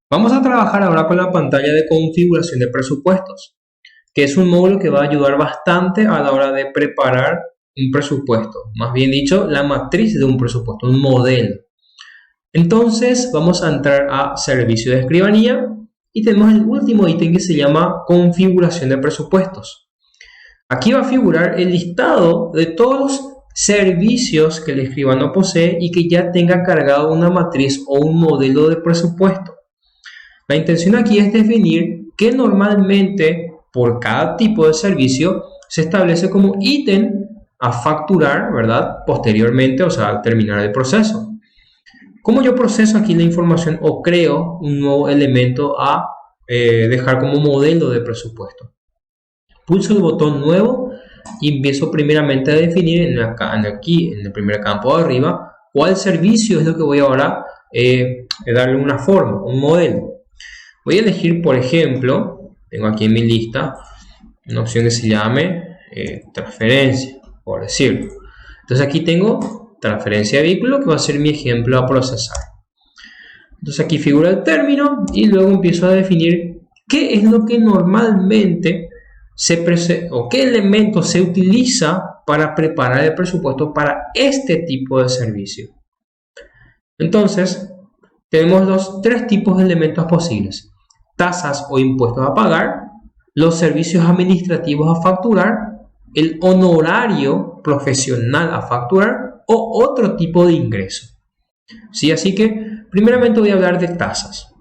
Vamos a trabajar ahora con la pantalla de configuración de presupuestos, que es un módulo que va a ayudar bastante a la hora de preparar un presupuesto, más bien dicho, la matriz de un presupuesto, un modelo. Entonces vamos a entrar a servicio de escribanía y tenemos el último ítem que se llama configuración de presupuestos. Aquí va a figurar el listado de todos los servicios que el escribano posee y que ya tenga cargado una matriz o un modelo de presupuesto. La intención aquí es definir que normalmente por cada tipo de servicio se establece como ítem a facturar, ¿verdad? Posteriormente, o sea, al terminar el proceso. ¿Cómo yo proceso aquí la información o creo un nuevo elemento a dejar como modelo de presupuesto? Pulso el botón nuevo y empiezo primeramente a definir aquí en el primer campo de arriba cuál servicio es lo que voy ahora a darle una forma, un modelo. Voy a elegir, por ejemplo, tengo aquí en mi lista una opción que se llame transferencia, por decirlo. Entonces aquí tengo transferencia de vehículo, que va a ser mi ejemplo a procesar. Entonces aquí figura el término y luego empiezo a definir qué es lo que normalmente o qué elemento se utiliza para preparar el presupuesto para este tipo de servicio. Entonces tenemos los tres tipos de elementos posibles: tasas o impuestos a pagar, los servicios administrativos a facturar, el honorario profesional a facturar o otro tipo de ingreso. ¿Sí? Así que primeramente voy a hablar de tasas.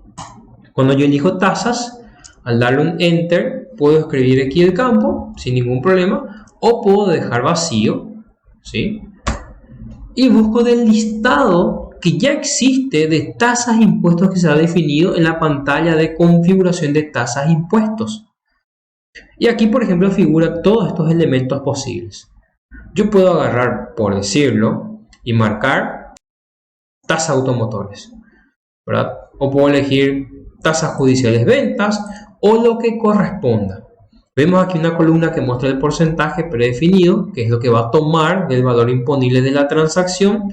Cuando yo elijo tasas, al darle un enter puedo escribir aquí el campo sin ningún problema o puedo dejar vacío, ¿sí? Y busco del listado que ya existe de tasas e impuestos que se ha definido en la pantalla de configuración de tasas e impuestos. Y aquí, por ejemplo, figura todos estos elementos posibles. Yo puedo agarrar, por decirlo, y marcar tasa automotores, ¿verdad? O puedo elegir tasas judiciales ventas o lo que corresponda. Vemos aquí una columna que muestra el porcentaje predefinido, que es lo que va a tomar del valor imponible de la transacción.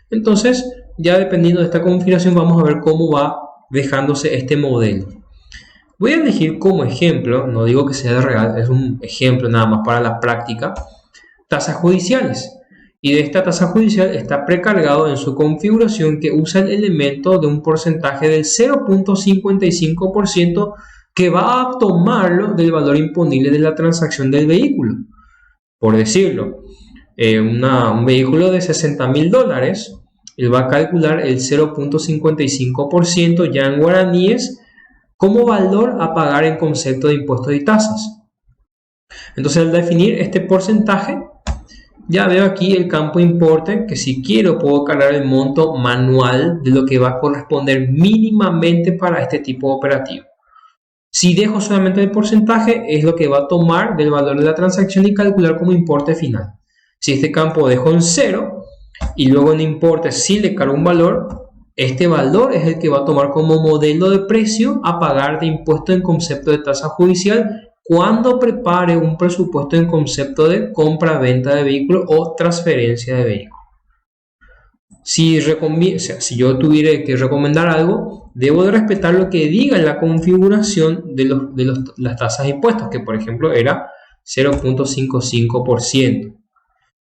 Entonces, ya dependiendo de esta configuración, vamos a ver cómo va dejándose este modelo. Voy a elegir como ejemplo, no digo que sea real, es un ejemplo nada más para la práctica, tasas judiciales. Y de esta tasa judicial está precargado en su configuración que usa el elemento de un porcentaje del 0.55% que va a tomarlo del valor imponible de la transacción del vehículo. Por decirlo, un vehículo de $60.000, él va a calcular el 0.55% ya en guaraníes como valor a pagar en concepto de impuestos y tasas. Entonces, al definir este porcentaje, ya veo aquí el campo importe, que si quiero puedo cargar el monto manual de lo que va a corresponder mínimamente para este tipo de operativo. Si dejo solamente el porcentaje, es lo que va a tomar del valor de la transacción y calcular como importe final. Si este campo dejo en 0 y luego en importe si le cargo un valor, este valor es el que va a tomar como modelo de precio a pagar de impuesto en concepto de tasa judicial cuando prepare un presupuesto en concepto de compra-venta de vehículo o transferencia de vehículo. Si yo tuviera que recomendar algo, debo de respetar lo que diga en la configuración de las tasas de impuestos, que por ejemplo era 0.55%.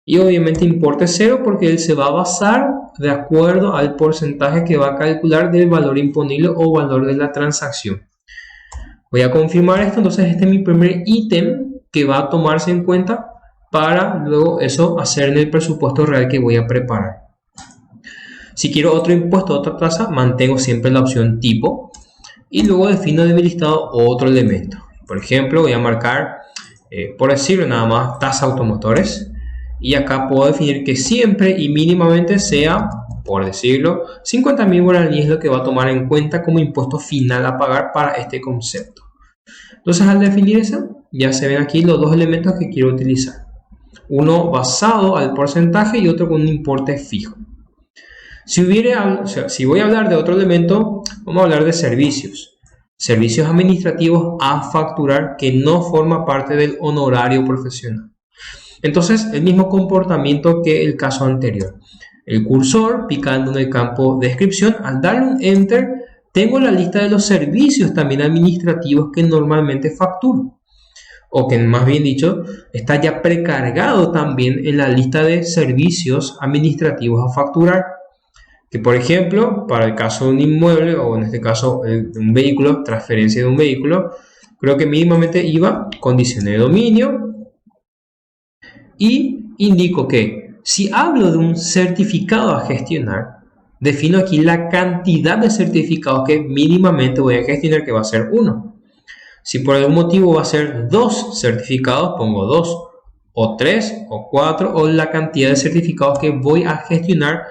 Y obviamente importe 0 porque él se va a basar de acuerdo al porcentaje que va a calcular del valor imponible o valor de la transacción. Voy a confirmar esto, entonces este es mi primer ítem que va a tomarse en cuenta para luego eso hacer en el presupuesto real que voy a preparar. Si quiero otro impuesto, otra tasa, mantengo siempre la opción tipo y luego defino de mi listado otro elemento. Por ejemplo, voy a marcar, por decirlo nada más, tasa automotores. Y acá puedo definir que siempre y mínimamente sea, por decirlo, 50.000 guaraníes lo que va a tomar en cuenta como impuesto final a pagar para este concepto. Entonces, al definir eso, ya se ven aquí los dos elementos que quiero utilizar. Uno basado al porcentaje y otro con un importe fijo. Si voy a hablar de otro elemento, vamos a hablar de servicios. Servicios administrativos a facturar que no forma parte del honorario profesional. Entonces, el mismo comportamiento que el caso anterior. El cursor picando en el campo de descripción, al darle un enter, tengo la lista de los servicios también administrativos que normalmente facturo, o que más bien dicho, está ya precargado también en la lista de servicios administrativos a facturar. Que por ejemplo, para el caso de un inmueble, o en este caso de un vehículo, transferencia de un vehículo, creo que mínimamente IVA, condiciones de dominio, y indico que si hablo de un certificado a gestionar, defino aquí la cantidad de certificados que mínimamente voy a gestionar, que va a ser 1. Si por algún motivo va a ser 2 certificados, pongo 2, o 3, o 4, o la cantidad de certificados que voy a gestionar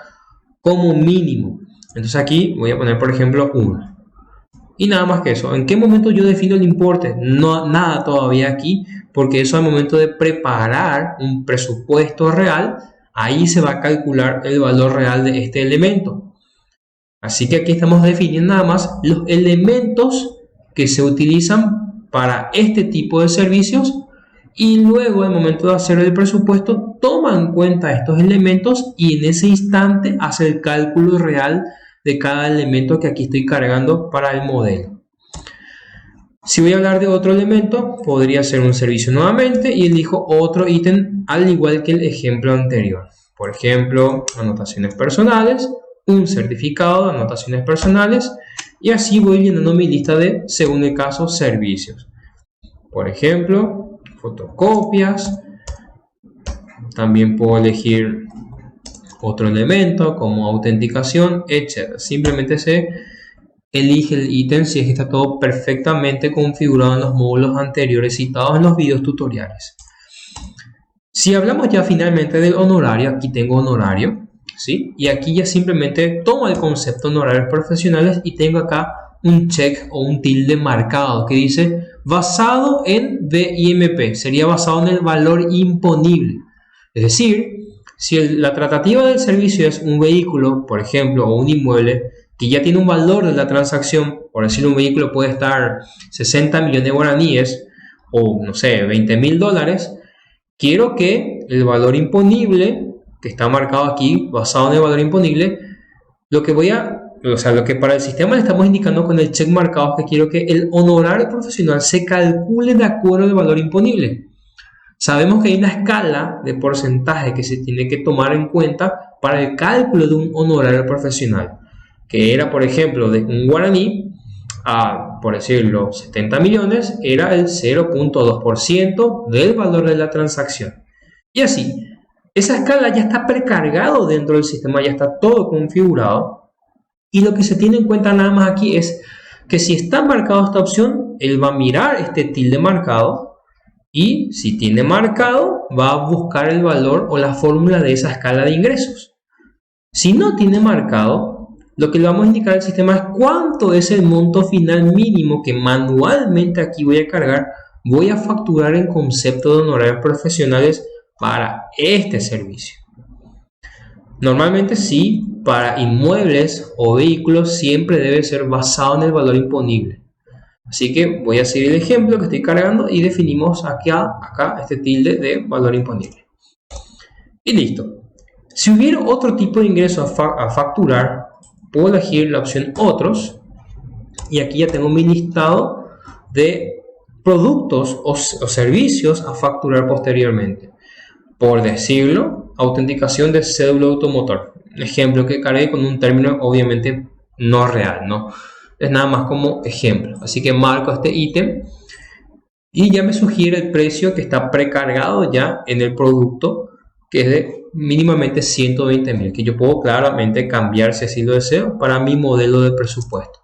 como mínimo. Entonces aquí voy a poner, por ejemplo, 1. Y nada más que eso. ¿En qué momento yo defino el importe? No, nada todavía aquí, porque eso al momento de preparar un presupuesto real, ahí se va a calcular el valor real de este elemento. Así que aquí estamos definiendo nada más los elementos que se utilizan para este tipo de servicios, y luego al momento de hacer el presupuesto toma en cuenta estos elementos y en ese instante hace el cálculo real de cada elemento que aquí estoy cargando para el modelo. Si voy a hablar de otro elemento, podría ser un servicio nuevamente y elijo otro ítem al igual que el ejemplo anterior. Por ejemplo, anotaciones personales, un certificado de anotaciones personales, y así voy llenando mi lista de, según el caso, servicios. Por ejemplo, fotocopias. También puedo elegir otro elemento como autenticación, etc. Simplemente se elige el ítem si es que está todo perfectamente configurado en los módulos anteriores citados en los videos tutoriales. Si hablamos ya finalmente del honorario, aquí tengo honorario, ¿sí? Y aquí ya simplemente tomo el concepto de honorarios profesionales y tengo acá un check o un tilde marcado que dice basado en VIMP, sería basado en el valor imponible. Es decir, si la tratativa del servicio es un vehículo, por ejemplo, o un inmueble que ya tiene un valor de la transacción, por decir un vehículo puede estar 60 millones de guaraníes o no sé, $20.000, quiero que el valor imponible que está marcado aquí, basado en el valor imponible, lo que para el sistema le estamos indicando con el check marcado que quiero que el honorario profesional se calcule de acuerdo al valor imponible. Sabemos que hay una escala de porcentaje que se tiene que tomar en cuenta para el cálculo de un honorario profesional, que era, por ejemplo, de un guaraní a, por decirlo, 70 millones, era el 0.2% del valor de la transacción. Y así, esa escala ya está precargado dentro del sistema, ya está todo configurado. Y lo que se tiene en cuenta nada más aquí es que si está marcado esta opción, él va a mirar este tilde marcado y si tiene marcado, va a buscar el valor o la fórmula de esa escala de ingresos. Si no tiene marcado, lo que le vamos a indicar al sistema es cuánto es el monto final mínimo que manualmente aquí voy a cargar, voy a facturar en concepto de honorarios profesionales para este servicio. Normalmente sí, para inmuebles o vehículos siempre debe ser basado en el valor imponible. Así que voy a seguir el ejemplo que estoy cargando y definimos acá este tilde de valor imponible. Y listo. Si hubiera otro tipo de ingreso a facturar, puedo elegir la opción otros y aquí ya tengo mi listado de productos o servicios a facturar posteriormente. Por decirlo, autenticación de cédula automotor. Ejemplo que cargué con un término obviamente no real, ¿no? Es nada más como ejemplo. Así que marco este ítem y ya me sugiere el precio que está precargado ya en el producto, que es de mínimamente 120.000, que yo puedo claramente cambiar si así lo deseo para mi modelo de presupuesto.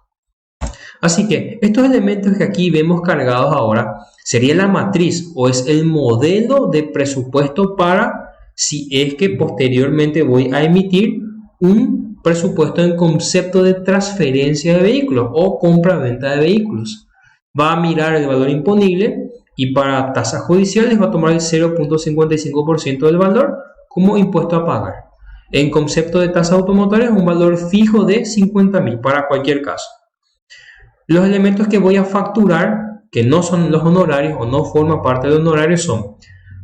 Así que estos elementos que aquí vemos cargados ahora sería la matriz o es el modelo de presupuesto para si es que posteriormente voy a emitir un presupuesto en concepto de transferencia de vehículos o compra-venta de vehículos. Va a mirar el valor imponible y para tasas judiciales va a tomar el 0.55% del valor como impuesto a pagar. En concepto de tasas automotores, un valor fijo de 50.000 para cualquier caso. Los elementos que voy a facturar, que no son los honorarios o no forman parte del honorario, son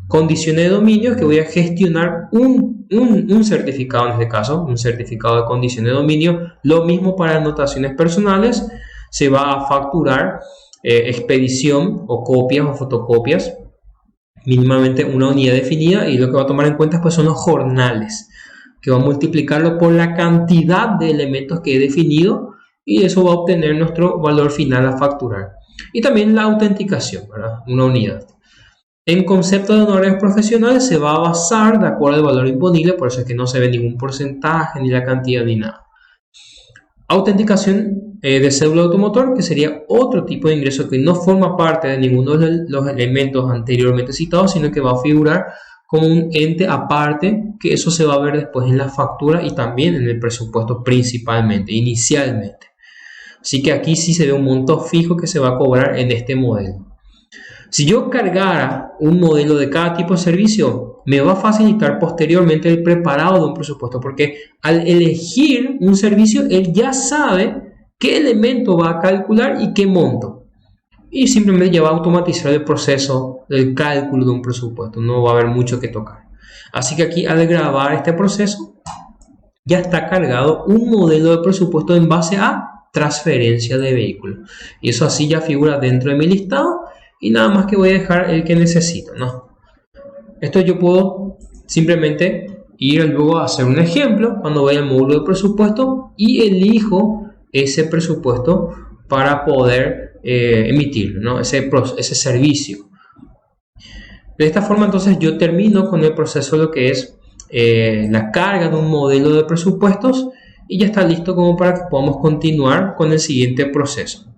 condiciones de dominio, que voy a gestionar un un certificado en este caso, un certificado de condición de dominio. Lo mismo para anotaciones personales, se va a facturar expedición o copias o fotocopias, mínimamente una unidad definida, y lo que va a tomar en cuenta pues son los jornales, que va a multiplicarlo por la cantidad de elementos que he definido, y eso va a obtener nuestro valor final a facturar. Y también la autenticación, ¿verdad? Una unidad. En concepto de honorarios profesionales se va a basar de acuerdo al valor imponible, por eso es que no se ve ningún porcentaje, ni la cantidad, ni nada. Autenticación de cédula automotor, que sería otro tipo de ingreso que no forma parte de ninguno de los elementos anteriormente citados, sino que va a figurar como un ente aparte, que eso se va a ver después en la factura y también en el presupuesto principalmente, inicialmente. Así que aquí sí se ve un monto fijo que se va a cobrar en este modelo. Si yo cargara un modelo de cada tipo de servicio, me va a facilitar posteriormente el preparado de un presupuesto, porque al elegir un servicio, él ya sabe qué elemento va a calcular y qué monto. Y simplemente ya va a automatizar el proceso del cálculo de un presupuesto. No va a haber mucho que tocar. Así que aquí, al grabar este proceso, ya está cargado un modelo de presupuesto en base a transferencia de vehículo. Y eso así ya figura dentro de mi listado. Y nada más que voy a dejar el que necesito, ¿no? Esto yo puedo simplemente ir luego a hacer un ejemplo cuando vaya al módulo de presupuesto y elijo ese presupuesto para poder emitirlo, ¿no? Ese servicio. De esta forma entonces yo termino con el proceso de lo que es la carga de un modelo de presupuestos, y ya está listo como para que podamos continuar con el siguiente proceso.